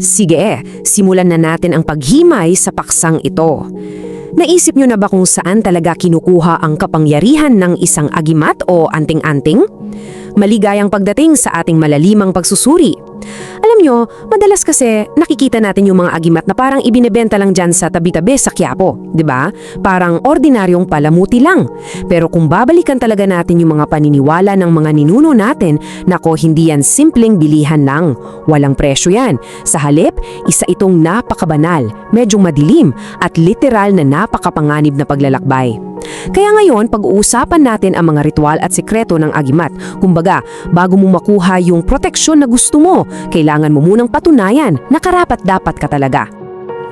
Sige, simulan na natin ang paghimay sa paksang ito. Naisip nyo na ba kung saan talaga kinukuha ang kapangyarihan ng isang agimat o anting-anting? Maligayang pagdating sa ating malalimang pagsusuri. Alam nyo, madalas kasi nakikita natin yung mga agimat na parang ibinebenta lang dyan sa tabi-tabi sa Quiapo, di ba? Parang ordinaryong palamuti lang. Pero kung babalikan talaga natin yung mga paniniwala ng mga ninuno natin, nako, hindi yan simpleng bilihan lang. Walang presyo yan. Sa halip, isa itong napakabanal, medyo madilim, at literal na napakapanganib na paglalakbay. Kaya ngayon, pag-uusapan natin ang mga ritual at sekreto ng agimat. Kumbaga, bago mo makuha yung proteksyon na gusto mo, kailangan mo munang patunayan na karapat-dapat ka talaga.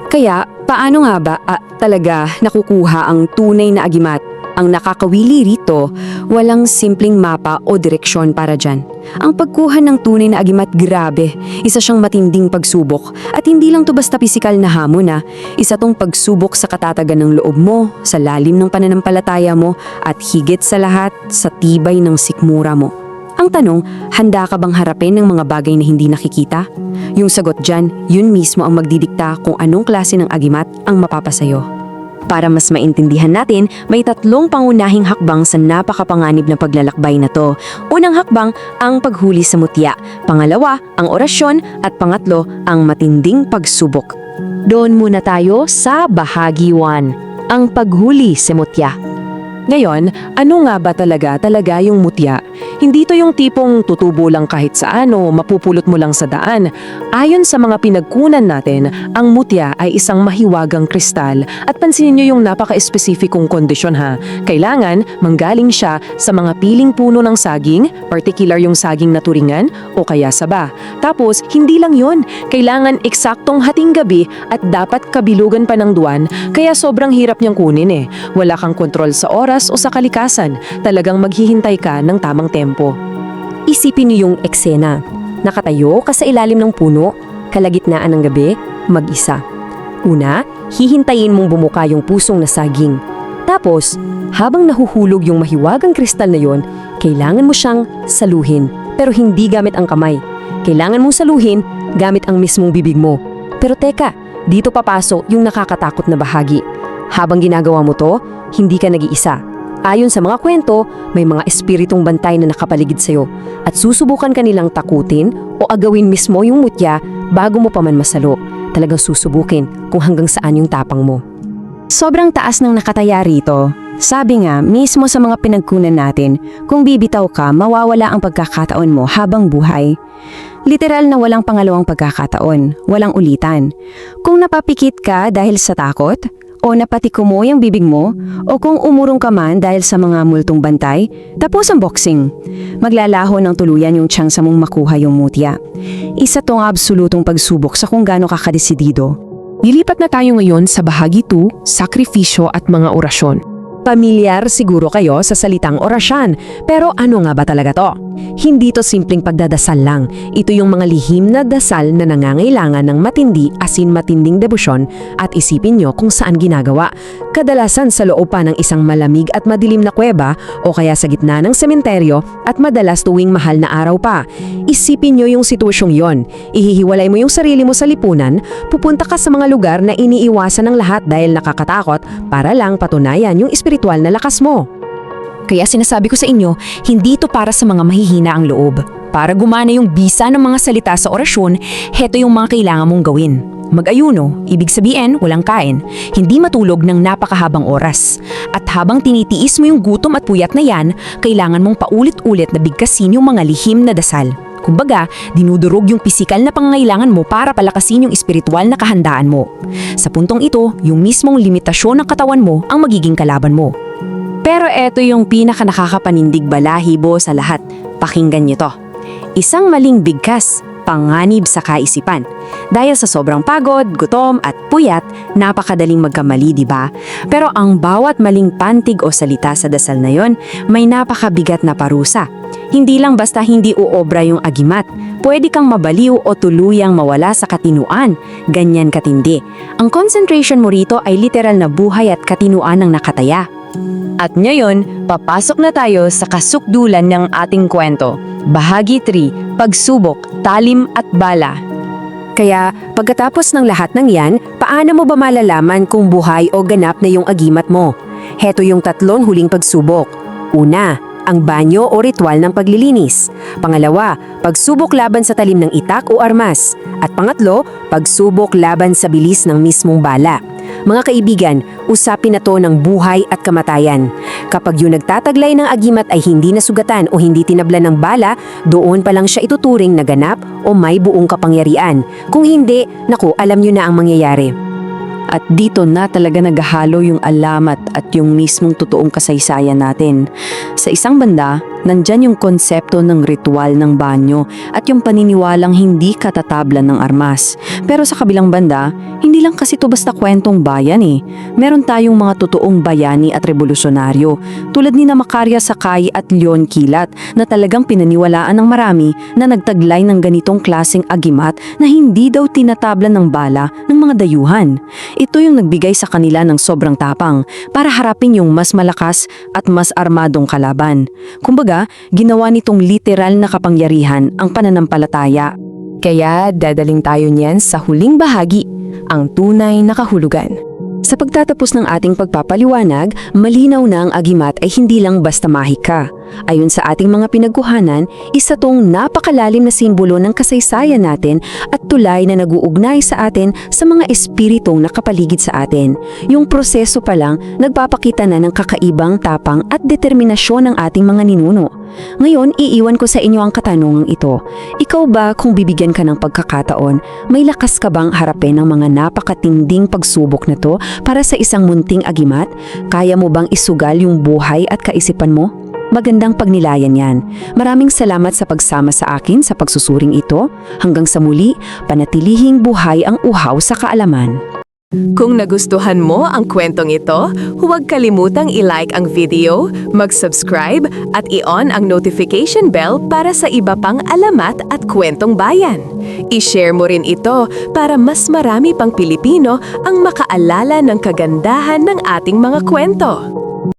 Kaya, paano nga ba talaga nakukuha ang tunay na agimat? Ang nakakawili rito, walang simpleng mapa o direksyon para dyan. Ang pagkuha ng tunay na agimat, grabe. Isa siyang matinding pagsubok. At hindi lang to basta pisikal na hamon. Isa tong pagsubok sa katatagan ng loob mo, sa lalim ng pananampalataya mo, at higit sa lahat, sa tibay ng sikmura mo. Ang tanong, handa ka bang harapin ng mga bagay na hindi nakikita? Yung sagot dyan, yun mismo ang magdidikta kung anong klase ng agimat ang mapapasayo. Para mas maintindihan natin, may 3 pangunahing hakbang sa napakapanganib na paglalakbay na to. Unang hakbang, ang paghuli sa mutya. Pangalawa, ang orasyon. At pangatlo, ang matinding pagsubok. Doon muna tayo sa bahagi 1, ang paghuli sa mutya. Ngayon, ano nga ba talaga yung mutya? Hindi to yung tipong tutubo lang kahit saan o mapupulot mo lang sa daan. Ayon sa mga pinagkunan natin, ang mutya ay isang mahiwagang kristal at pansinin nyo yung napaka-espesifikong kondisyon ha. Kailangan manggaling siya sa mga piling puno ng saging, particular yung saging na turingan o kaya saba. Tapos, hindi lang yun. Kailangan eksaktong hating gabi at dapat kabilugan pa ng duwan, kaya sobrang hirap niyang kunin eh. Wala kang kontrol sa oras o sa kalikasan, talagang maghihintay ka ng tamang tempo. Isipin niyo yung eksena. Nakatayo ka sa ilalim ng puno, kalagitnaan ng gabi, mag-isa. Una, hihintayin mong bumuka yung pusong na saging. Tapos, habang nahuhulog yung mahiwagang kristal na yon, kailangan mo siyang saluhin, pero hindi gamit ang kamay. Kailangan mong saluhin gamit ang mismong bibig mo. Pero teka, dito papasok yung nakakatakot na bahagi. Habang ginagawa mo to, hindi ka nag-iisa. Ayon sa mga kwento, may mga espiritong bantay na nakapaligid sa'yo at susubukan kanilang takutin o agawin mismo yung mutya bago mo pa man masalo. Talagang susubukin kung hanggang saan yung tapang mo. Sobrang taas ng nakataya rito. Sabi nga, mismo sa mga pinagkunan natin, kung bibitaw ka, mawawala ang pagkakataon mo habang buhay. Literal na walang pangalawang pagkakataon, walang ulitan. Kung napapikit ka dahil sa takot, o napatiko mo yung bibig mo, o kung umurong ka man dahil sa mga multong bantay, tapos ang boxing. Maglalaho ng tuluyan yung tsansa mong makuha yung mutya. Isa tong absolutong pagsubok sa kung gaano ka kadesidido. Lilipat na tayo ngayon sa bahagi 2, sakripisyo at mga orasyon. Pamilyar siguro kayo sa salitang orasyan, pero ano nga ba talaga to? Hindi to simpleng pagdadasal lang. Ito yung mga lihim na dasal na nangangailangan ng matindi as in matinding debosyon at isipin nyo kung saan ginagawa. Kadalasan sa loob pa ng isang malamig at madilim na kuweba o kaya sa gitna ng sementeryo at madalas tuwing mahal na araw pa. Isipin nyo yung sitwasyong yon. Ihihiwalay mo yung sarili mo sa lipunan, pupunta ka sa mga lugar na iniiwasan ng lahat dahil nakakatakot para lang patunayan yung espiritual na lakas mo. Kaya sinasabi ko sa inyo, hindi ito para sa mga mahihina ang loob. Para gumana yung bisa ng mga salita sa orasyon, heto yung mga kailangan mong gawin. Mag-ayuno, ibig sabihin walang kain, hindi matulog ng napakahabang oras. At habang tinitiis mo yung gutom at puyat na yan, kailangan mong paulit-ulit na bigkasin yung mga lihim na dasal. Kumbaga, dinudurog yung pisikal na pangangailangan mo para palakasin yung espiritual na kahandaan mo. Sa puntong ito, yung mismong limitasyon ng katawan mo ang magiging kalaban mo. Pero eto yung pinaka nakakapanindig balahibo sa lahat. Pakinggan niyo to. Isang maling bigkas, panganib sa kaisipan. Dahil sa sobrang pagod, gutom at puyat, napakadaling magkamali, di ba? Pero ang bawat maling pantig o salita sa dasal na yon, may napakabigat na parusa. Hindi lang basta hindi uobra yung agimat. Pwede kang mabaliw o tuluyang mawala sa katinuan. Ganyan katindi. Ang concentration mo rito ay literal na buhay at katinuan ng nakataya. At ngayon, papasok na tayo sa kasukdulan ng ating kwento. Bahagi 3, pagsubok, talim at bala. Kaya pagkatapos ng lahat ng yan, paano mo ba malalaman kung buhay o ganap na yung agimat mo? Heto yung 3 huling pagsubok. Una, ang banyo o ritual ng paglilinis. Pangalawa, pagsubok laban sa talim ng itak o armas. At pangatlo, pagsubok laban sa bilis ng mismong bala. Mga kaibigan, usapin na to ng buhay at kamatayan. Kapag yung nagtataglay ng agimat ay hindi nasugatan o hindi tinablan ng bala, doon pa lang siya ituturing na ganap o may buong kapangyarihan. Kung hindi, naku, alam nyo na ang mangyayari. At dito na talaga naghahalo yung alamat at yung mismong totoong kasaysayan natin. Sa isang banda, nandyan yung konsepto ng ritual ng banyo at yung paniniwalang hindi katatablan ng armas. Pero sa kabilang banda, hindi lang kasi ito basta kwentong bayan eh. Meron tayong mga totoong bayani at revolusyonaryo tulad ni Macaria Sakay at Leon Kilat na talagang pinaniwalaan ng marami na nagtaglay ng ganitong klaseng agimat na hindi daw tinatablan ng bala ng mga dayuhan. Ito yung nagbigay sa kanila ng sobrang tapang para harapin yung mas malakas at mas armadong kalaban. Kumbaga, ginawa nitong literal na kapangyarihan ang pananampalataya. Kaya dadaling tayo niyan sa huling bahagi, ang tunay na kahulugan. Sa pagtatapos ng ating pagpapaliwanag, malinaw na ang agimat ay hindi lang basta mahika. Ayon sa ating mga pinagkuhanan, isa tong napakalalim na simbolo ng kasaysayan natin at tulay na nag-uugnay sa atin sa mga espiritong nakapaligid sa atin. Yung proseso pa lang, nagpapakita na ng kakaibang tapang at determinasyon ng ating mga ninuno. Ngayon, iiwan ko sa inyo ang katanungang ito. Ikaw ba, kung bibigyan ka ng pagkakataon, may lakas ka bang harapin ang mga napakatinding pagsubok na to para sa isang munting agimat? Kaya mo bang isugal yung buhay at kaisipan mo? Magandang pagnilayan yan. Maraming salamat sa pagsama sa akin sa pagsusuring ito. Hanggang sa muli, panatilihing buhay ang uhaw sa kaalaman. Kung nagustuhan mo ang kwentong ito, huwag kalimutang i-like ang video, mag-subscribe at i-on ang notification bell para sa iba pang alamat at kwentong bayan. I-share mo rin ito para mas marami pang Pilipino ang makaalala ng kagandahan ng ating mga kwento.